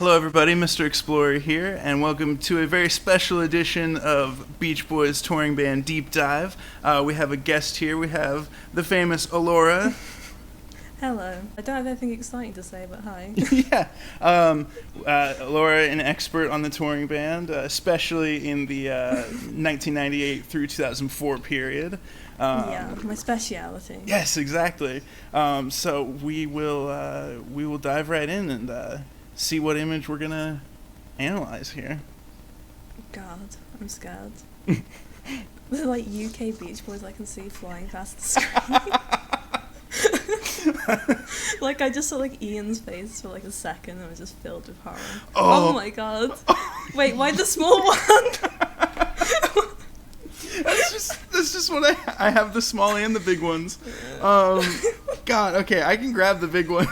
Hello, everybody. Mr. Explorer here, and welcome to a very special edition of Beach Boys Touring Band Deep Dive. We have a guest here. We have the famous Elora. Hello. I don't have anything exciting to say, but hi. Yeah. Elora, an expert on the touring band, especially in the 1998 through 2004 period. Yeah, my speciality. Yes, exactly. So we will dive right in and see what image we're gonna analyze here. God, I'm scared. They're like UK Beach Boys I can see flying past the screen. Like I just saw like Ian's face for like a second and it was just filled with horror. Oh my god. Wait, why the small one? That's just what I have, the small and the big ones. God, okay, I can grab the big one.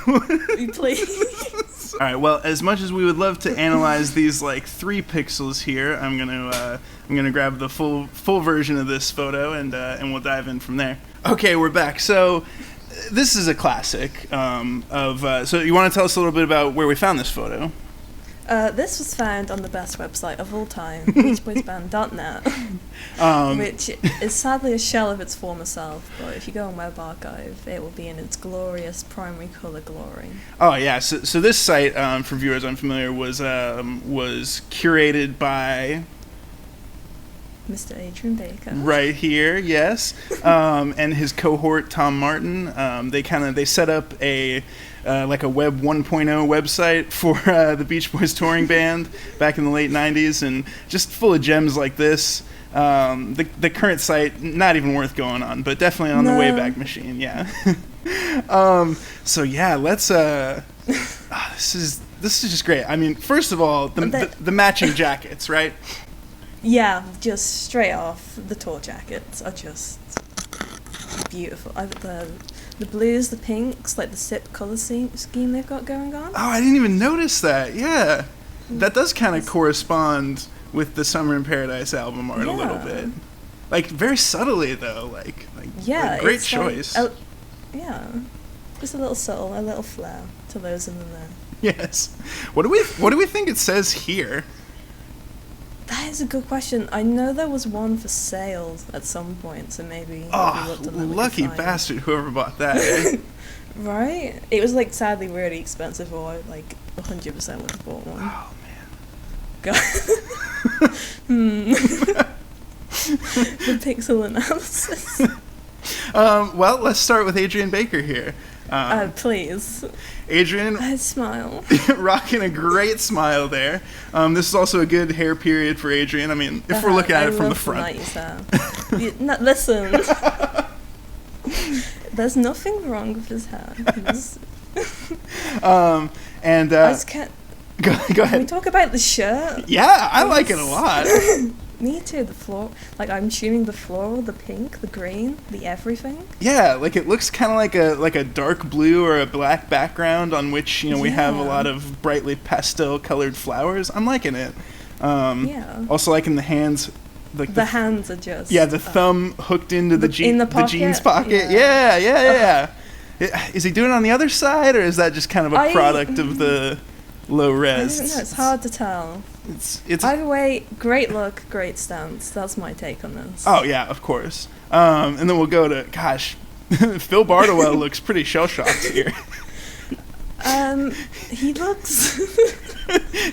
Please. All right. Well, as much as we would love to analyze these like 3 pixels here, I'm gonna grab the full version of this photo and we'll dive in from there. Okay, we're back. So this is a classic. So you want to tell us a little bit about where we found this photo? This was found on the best website of all time, beachboysband.net, which is sadly a shell of its former self, but if you go on Web Archive, it will be in its glorious primary colour glory. Oh, yeah. So this site, for viewers unfamiliar, was curated by Mr. Adrian Baker. Right here, yes. And his cohort, Tom Martin. They set up a Web 1.0 website for the Beach Boys touring band back in the late 90s, and just full of gems like this. The current site, not even worth going on, but definitely on the Wayback Machine, yeah. So yeah, let's this is just great. I mean, first of all, the matching jackets, right? Yeah, just straight off, the tour jackets are just beautiful. The blues, the pinks, like the SIP colour scheme they've got going on. Oh, I didn't even notice that. Yeah, that does kind of correspond with the Summer in Paradise album art a little bit. Like very subtly though. Like great choice. Yeah, just a little subtle, a little flair to those in the there. Yes. What do we think it says here? That is a good question. I know there was one for sale at some point, so maybe. Oh, lucky bastard! Whoever bought that. Eh? Right? It was like sadly really expensive, or I like 100% would have bought one. Oh man. God. The pixel analysis. Well, let's start with Adrian Baker here. Please. Adrian, I smile. Rocking a great smile there. This is also a good hair period for Adrian. I mean, if we're looking at it from the front. Listen. There's nothing wrong with his hair. And I just can't. Go ahead. Can we talk about the shirt? Yeah, I like it a lot. Me too. The floor, like I'm assuming the floral, the pink, the green, the everything. Yeah, like it looks kind of like a dark blue or a black background on which we have a lot of brightly pastel colored flowers. I'm liking it. Also liking the hands. Like the hands are just the thumb hooked into the jeans pocket. Yeah. Is he doing it on the other side, or is that just kind of a product of the low res? I don't know. It's hard to tell. It's either way, great look, great stance. That's my take on this. Oh yeah, of course. And then we'll go to Phil Bardowell looks pretty shell shocked here. He looks.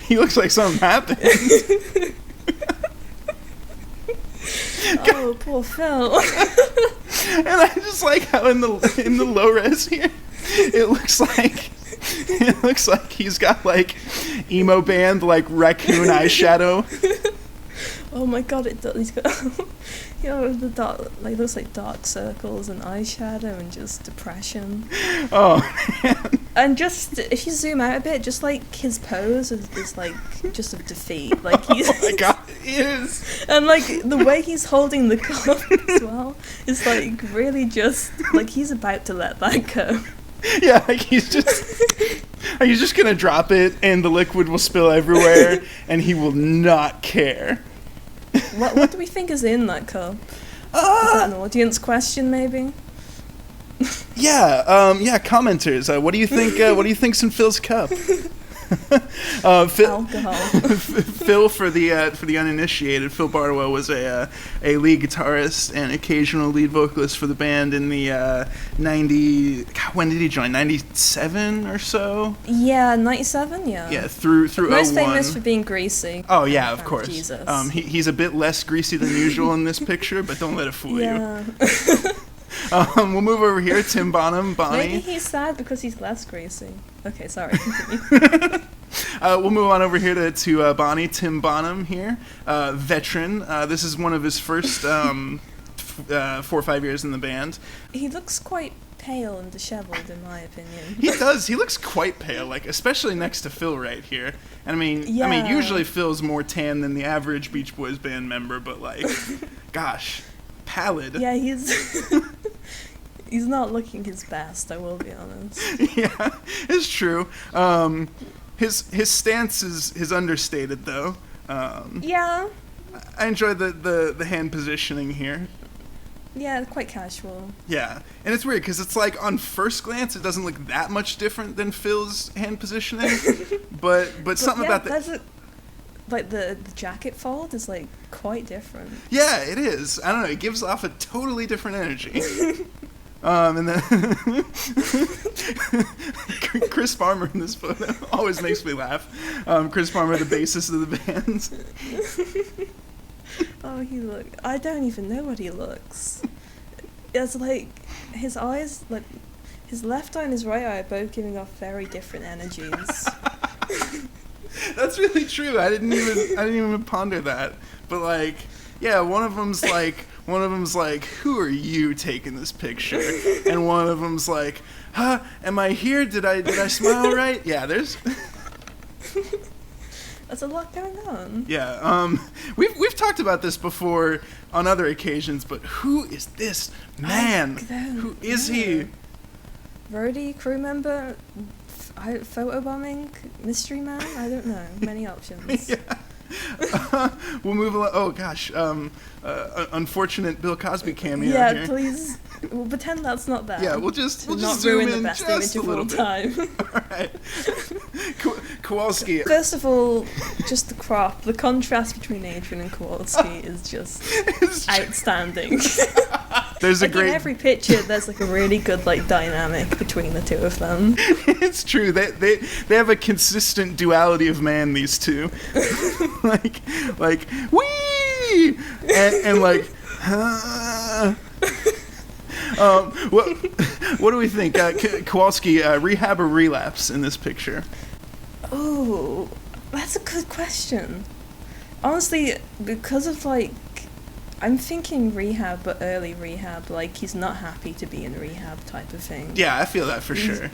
He looks like something happened. Oh, poor Phil. And I just like how in the low res here, it looks like he's got like emo band like raccoon eyeshadow. Oh my god, it does. He's got the dark, like looks like dark circles and eyeshadow and just depression. Oh man. And just if you zoom out a bit, just like his pose is like just of defeat. Like he's oh my god, he is. And like the way he's holding the cup as well is like really just like he's about to let that go. Yeah, like he's just gonna drop it and the liquid will spill everywhere and he will not care. What do we think is in that cup? Is that an audience question maybe? Yeah, commenters. What do you think? What do you think's in Phil's cup? Phil, Alcohol. Phil, for the uninitiated, Phil Bardwell was a lead guitarist and occasional lead vocalist for the band in the 90. God, when did he join? 97 or so. Yeah, 97. Yeah. Yeah, through Most 01. famous for being greasy. Oh yeah, of course. Jesus. He's a bit less greasy than usual in this picture, but don't let it fool you. Yeah. We'll move over here. Tim Bonham, Bonnie. Maybe he's sad because he's less greasy. Okay, sorry. Continue. We'll move on over here to Bonnie. Tim Bonham here, veteran. This is one of his first 4 or 5 years in the band. He looks quite pale and disheveled, in my opinion. He does. He looks quite pale, like especially next to Phil right here. And I mean, Yeah. usually Phil's more tan than the average Beach Boys band member, but like, gosh, pallid. Yeah, he's not looking his best, I will be honest. Yeah, it's true. His stance is understated though. Yeah. I enjoy the hand positioning here. Yeah, quite casual. Yeah, and it's weird because it's like on first glance it doesn't look that much different than Phil's hand positioning, but something about that. Like the jacket fold is like quite different. Yeah, it is. I don't know. It gives off a totally different energy. And then Chris Farmer in this photo always makes me laugh. Chris Farmer, the bassist of the band. Oh, I don't even know what he looks. It's like his eyes, like his left eye and his right eye are both giving off very different energies. That's really true. I didn't even ponder that. But like, yeah, one of them's like, who are you taking this picture? And one of them's like, huh, am I here? Did I smile right? Yeah, there's There's a lot going on. Yeah, we've talked about this before on other occasions, but who is this man? Who is he? Roadie, crew member, photobombing, mystery man? I don't know. Many options. Yeah. We'll move along. Oh gosh, unfortunate Bill Cosby cameo Yeah, here. please. We'll pretend that's not there. Yeah, we'll just not zoom ruin in the best just image a of little all bit. time. All right, Kowalski. First of all, just the crop, the contrast between Adrian and Kowalski is just outstanding. There's a like great. In every picture, there's like a really good like dynamic between the two of them. It's true. They have a consistent duality of man. These two, like wee and like. What do we think? Kowalski, rehab or relapse in this picture? Oh, that's a good question. Honestly, because of like, I'm thinking rehab, but early rehab. Like he's not happy to be in rehab type of thing. Yeah, I feel that for sure.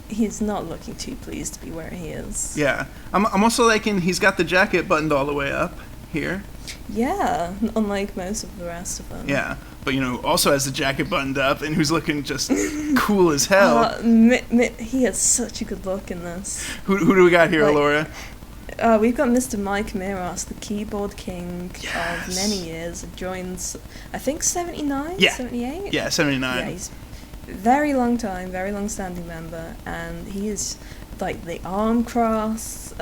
He's not looking too pleased to be where he is. Yeah, I'm also liking he's got the jacket buttoned all the way up here. Yeah, unlike most of the rest of them. Yeah, but also has the jacket buttoned up and who's looking just cool as hell. He has such a good look in this. Who do we got here, Elora? We've got Mr. Mike Miros, the keyboard king of many years. Joins, I think, 79? Yeah. 78? Yeah, 79. Yeah, he's very long standing member, and he is like the arm cross.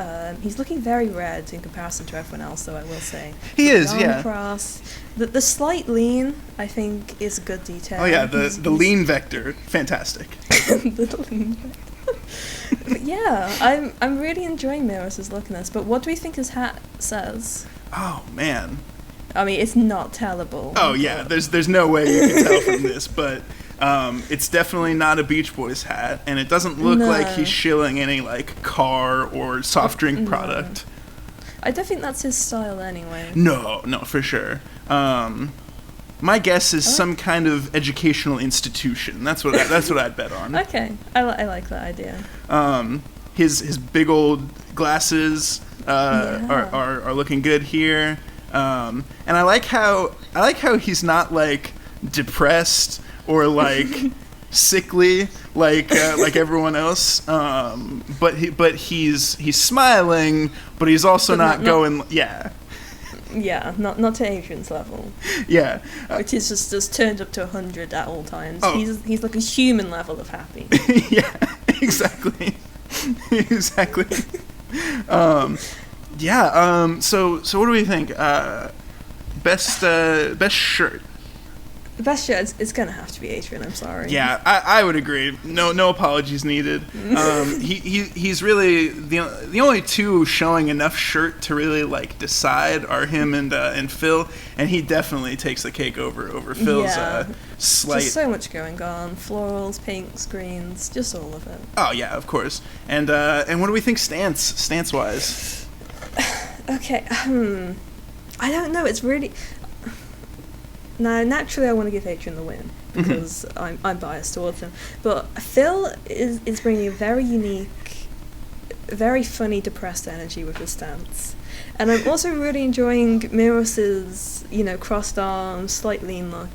He's looking very red in comparison to everyone else, though, I will say. He is, the yeah. arm cross. The slight lean, I think, is a good detail. Oh yeah, the lean vector, fantastic. The lean vector. But yeah, I'm really enjoying Miros' look in this. But what do we think his hat says? Oh man. I mean, it's not tellable. Oh yeah, there's no way you can tell from this, but it's definitely not a Beach Boys hat, and it doesn't look like he's shilling any like car or soft drink product. I don't think that's his style anyway. No, for sure. My guess is some kind of educational institution. That's what I'd bet on. Okay, I like that idea. His big old glasses are looking good here, and I like how he's not like depressed or like sickly like everyone else, but he's smiling, but he's also not going. Yeah, not to Adrian's level. Yeah. Which is just turned up to 100 at all times. Oh. He's like a human level of happy. Yeah, exactly. Exactly. So what do we think? Best shirt. The best shirt is gonna have to be Adrian. I'm sorry. Yeah, I would agree. No apologies needed. He's really the only two showing enough shirt to really like decide are him and Phil, and he definitely takes the cake over Phil's slight. Just so much going on: florals, pinks, greens, just all of it. Oh yeah, of course. And what do we think stance wise? Okay, I don't know. It's really. Now, naturally, I want to give Adrian the win because I'm biased towards him. But Phil is bringing a very unique, very funny, depressed energy with his stance, and I'm also really enjoying Miros's, crossed arms, slight lean look.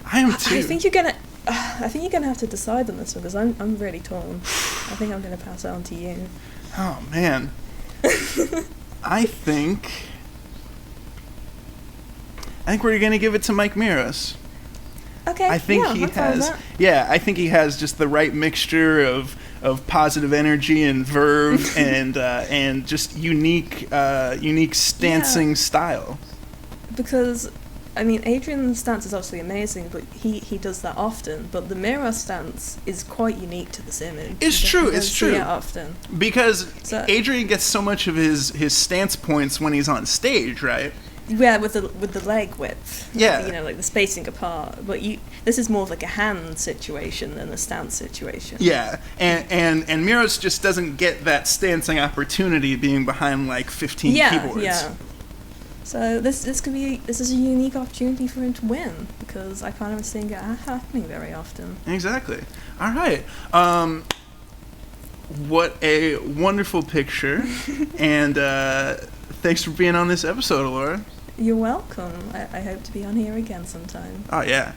I am too. I think you're gonna have to decide on this one because I'm really torn. I think I'm gonna pass it on to you. Oh man, I think we're gonna give it to Mike Miros. Okay. I think he has. Yeah, I think he has just the right mixture of positive energy and verve and just unique stancing style. Because Adrian's stance is obviously amazing, but he does that often. But the Miros stance is quite unique to this image. It's true. It's true. See it often Because Adrian gets so much of his stance points when he's on stage, right? Yeah, with the leg width. Yeah. Like the spacing apart. But this is more of like a hand situation than a stance situation. Yeah, and Miros just doesn't get that stancing opportunity being behind like 15 keyboards. Yeah. So this is a unique opportunity for him to win because I can't even see it happening very often. Exactly. All right. What a wonderful picture, and thanks for being on this episode, Elora. You're welcome. I hope to be on here again sometime. Oh, yeah.